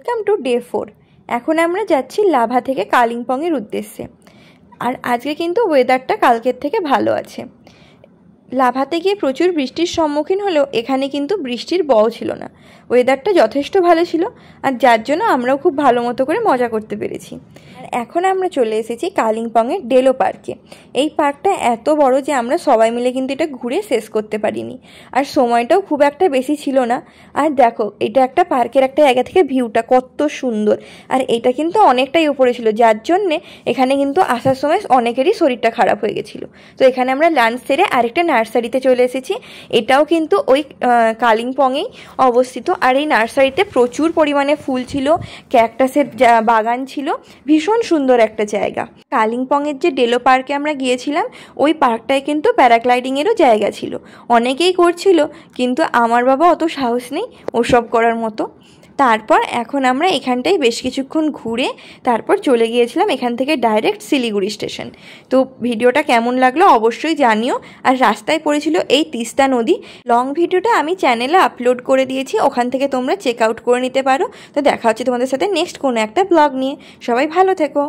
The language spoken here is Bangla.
Welcome to day 4। এখন আমরা যাচ্ছি লাভা থেকে কালিম্পংয়ের উদ্দেশ্যে। আর আজকে কিন্তু ওয়েদারটা কালকের থেকে ভালো আছে। লাভাতে গিয়ে প্রচুর বৃষ্টির সম্মুখীন হলেও এখানে কিন্তু বৃষ্টির বও ছিল না। ওয়েদারটা যথেষ্ট ভালো ছিল, আর যার জন্য আমরাও খুব ভালো মতো করে মজা করতে পেরেছি। আর এখন আমরা চলে এসেছি কালিম্পংয়ের ডেলো পার্কে। এই পার্কটা এত বড় যে আমরা সবাই মিলে কিন্তু এটা ঘুরে শেষ করতে পারিনি, আর সময়টাও খুব একটা বেশি ছিল না। আর দেখো, এটা একটা পার্কের একটা জায়গা থেকে ভিউটা কত সুন্দর, আর এটা কিন্তু অনেকটাই উপরে ছিল, যার জন্যে এখানে কিন্তু আসার সময় অনেকেরই শরীরটা খারাপ হয়ে গেছিলো। তো এখানে আমরা লাঞ্চ সেরে আরেকটা নার্সারিতে চলে এসেছি। এটাও কিন্তু ওই কালিম্পংয়েই অবস্থিত। আর এই নার্সারিতে প্রচুর পরিমাণে ফুল ছিল, ক্যাকটাসের বাগান ছিল, ভীষণ সুন্দর একটা জায়গা। কালিম্পংয়ের যে ডেলো পার্কে আমরা গিয়েছিলাম, ওই পার্কটায় কিন্তু প্যারাগ্লাইডিংয়েরও জায়গা ছিল। অনেকেই করছিল, কিন্তু আমার বাবা অত সাহস নেই ওসব করার মতো। তারপর এখন আমরা এখানটায় বেশ কিছুক্ষণ ঘুরে তারপর চলে গিয়েছিলাম এখান থেকে ডাইরেক্ট শিলিগুড়ি স্টেশন। তো ভিডিওটা কেমন লাগলো অবশ্যই জানিও। আর রাস্তায় পড়েছিল এই তিস্তা নদী। লং ভিডিওটা আমি চ্যানেলে আপলোড করে দিয়েছি, ওখান থেকে তোমরা চেক আউট করে নিতে পারো। তো দেখা হচ্ছে তোমাদের সাথে নেক্সট কোনো একটা ব্লগ নিয়ে। সবাই ভালো থেকো।